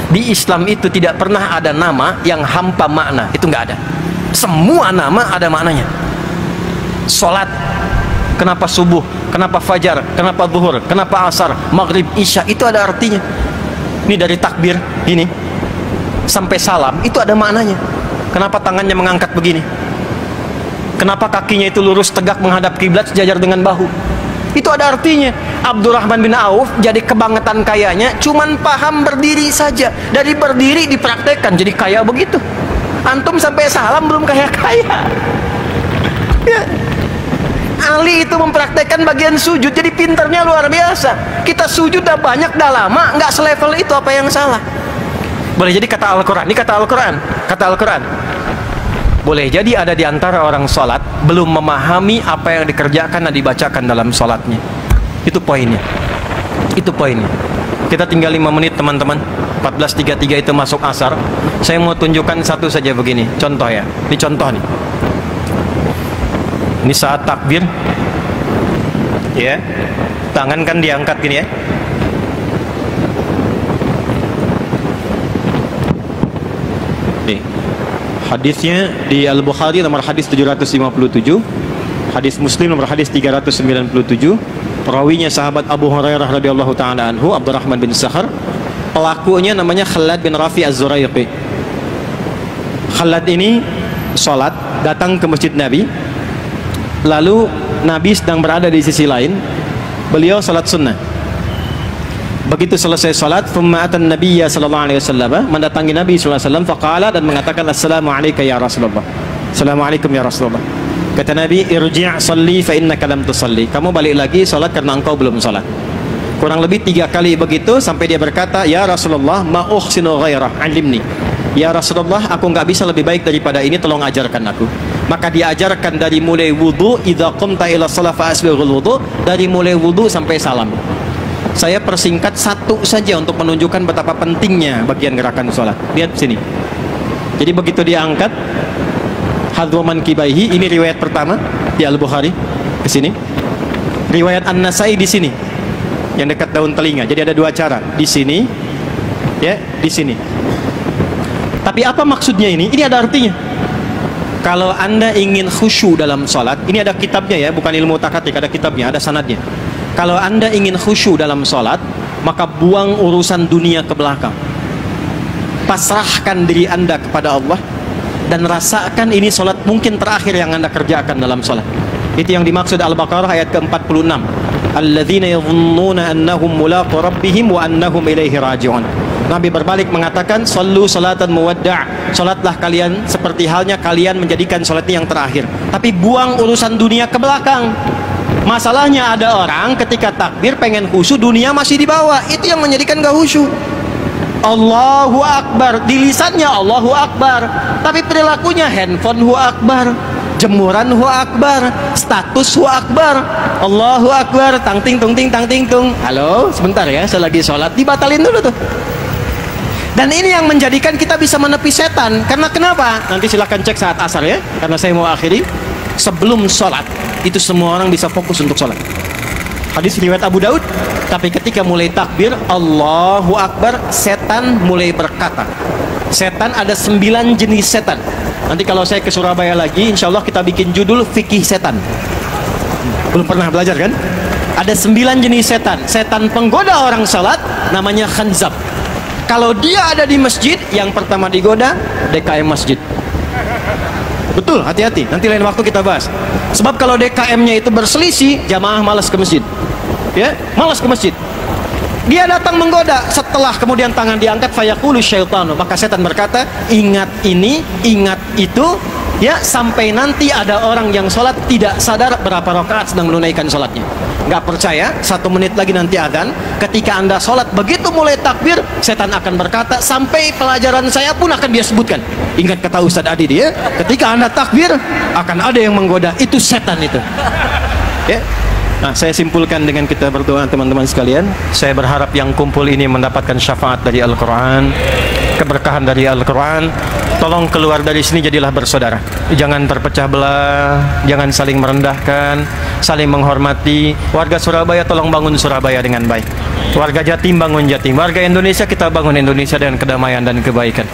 Di Islam itu tidak pernah ada nama yang hampa makna, itu nggak ada. Semua nama ada maknanya. Salat, kenapa subuh, kenapa fajar, kenapa zuhur, kenapa asar, maghrib, isya, itu ada artinya. Ini dari takbir ini sampai salam itu ada maknanya. Kenapa tangannya mengangkat begini? Kenapa kakinya itu lurus tegak menghadap kiblat sejajar dengan bahu? Itu ada artinya. Abdurrahman bin Auf jadi kebangetan kayanya cuman paham berdiri saja. Dari berdiri dipraktekkan jadi kaya begitu. Antum sampai salam belum kaya-kaya. Ya. Ali itu mempraktekkan bagian sujud jadi pinternya luar biasa. Kita sujud dah banyak, dah lama, nggak selevel itu, apa yang salah? Boleh jadi kata Al-Quran, ini kata Al-Quran, kata Al-Quran. Boleh jadi ada di antara orang sholat belum memahami apa yang dikerjakan dan dibacakan dalam sholatnya. Itu poinnya. Itu poinnya. Kita tinggal 5 menit teman-teman. 14.33 itu masuk asar. Saya mau tunjukkan satu saja begini. Contoh ya. Ini contoh nih. Ini saat takbir. Ya. Tangan kan diangkat gini ya. Nih. Hadisnya di Al-Bukhari nomor hadis 757, hadis Muslim nomor hadis 397. Perawinya sahabat Abu Hurairah radhiyallahu taala anhu, Abdurrahman bin Sakhar. Pelakunya namanya Khalad bin Rafi Az-Zuraiqi. Khalad ini salat, datang ke masjid Nabi. Lalu Nabi sedang berada di sisi lain. Beliau salat sunnah. Begitu selesai salat, thumma atan nabiyya sallallahu alaihi wasallam, mendatangi Nabi sallallahu alaihi wasallam, faqala, dan mengatakan, assalamu alayka ya Rasulullah. Assalamualaikum ya Rasulullah. Kata Nabi, irji' salli fa innaka lam tusalli. Kamu balik lagi salat karena engkau belum salat. Kurang lebih 3 kali begitu sampai dia berkata, ya Rasulullah, ma uhsinu ghairah, alimni. Ya Rasulullah, aku enggak bisa lebih baik daripada ini, tolong ajarkan aku. Maka diajarkan dari mulai wudu, idza qumta ila shalah fa asbighul wudu, dari mulai wudu sampai salam. Saya persingkat satu saja untuk menunjukkan betapa pentingnya bagian gerakan sholat. Lihat sini. Jadi begitu dia angkat hadwaman kibaihi, ini riwayat pertama di Al-Bukhari ke sini. Riwayat An-Nasai di sini, yang dekat daun telinga. Jadi ada 2 cara, di sini, ya, di sini. Tapi apa maksudnya ini? Ini ada artinya. Kalau Anda ingin khusyuk dalam sholat, ini ada kitabnya ya, bukan ilmu takatik, ada kitabnya, ada sanadnya. Kalau Anda ingin khusyuk dalam sholat, maka buang urusan dunia ke belakang. Pasrahkan diri Anda kepada Allah dan rasakan ini sholat mungkin terakhir yang Anda kerjakan dalam sholat. Itu yang dimaksud Al-Baqarah ayat ke-46. Alladzina yadhunnuna annahum mulaqu rabbihim wa annahum ilaihi raji'un. Nabi berbalik mengatakan, sallu salatan muwadda'. Salatlah kalian seperti halnya kalian menjadikan sholat ini yang terakhir. Tapi buang urusan dunia ke belakang. Masalahnya ada orang ketika takbir pengen khusyuk, dunia masih di bawah. Itu yang menjadikan gak khusyuk. Allahu Akbar, di lisannya Allahu Akbar, tapi perilakunya handphone Hu Akbar, jemuran Hu Akbar, status Hu Akbar. Allahu Akbar, tang ting tung ting tang ting tung. Halo, sebentar ya, saya lagi sholat. Dibatalin dulu tuh. Dan ini yang menjadikan kita bisa menepi setan. Karena kenapa? Nanti silahkan cek saat asar ya, karena saya mau akhiri. Sebelum sholat itu semua orang bisa fokus untuk sholat. Hadis riwayat Abu Daud. Tapi ketika mulai takbir Allahu Akbar, setan mulai berkata. Setan ada 9 jenis setan. Nanti kalau saya ke Surabaya lagi, insya Allah kita bikin judul fikih setan. Belum pernah belajar kan? Ada 9 jenis setan. Setan penggoda orang sholat namanya khanzab. Kalau dia ada di masjid, yang pertama digoda DKM masjid. Betul, hati-hati. Nanti lain waktu kita bahas. Sebab kalau DKM-nya itu berselisih, jamaah malas ke masjid. Ya, malas ke masjid. Dia datang menggoda. Setelah kemudian tangan diangkat, fayaqulu syaitanu, maka setan berkata, ingat ini, ingat itu, ya, sampai nanti ada orang yang sholat tidak sadar berapa rakaat sedang menunaikan sholatnya. Nggak percaya, 1 menit lagi nanti adzan. Ketika Anda sholat, begitu mulai takbir, setan akan berkata, sampai pelajaran saya pun akan dia sebutkan. Ingat kata Ustadz Adi dia, ketika Anda takbir, akan ada yang menggoda. Itu setan itu. Ya. Nah, saya simpulkan dengan kita berdoa teman-teman sekalian. Saya berharap yang kumpul ini mendapatkan syafaat dari Al-Quran. keberkahan dari Al-Quran. Tolong keluar dari sini jadilah bersaudara. Jangan terpecah belah, jangan saling merendahkan, saling menghormati. Warga Surabaya tolong bangun Surabaya dengan baik. Warga Jatim bangun Jatim. Warga Indonesia kita bangun Indonesia dengan kedamaian dan kebaikan.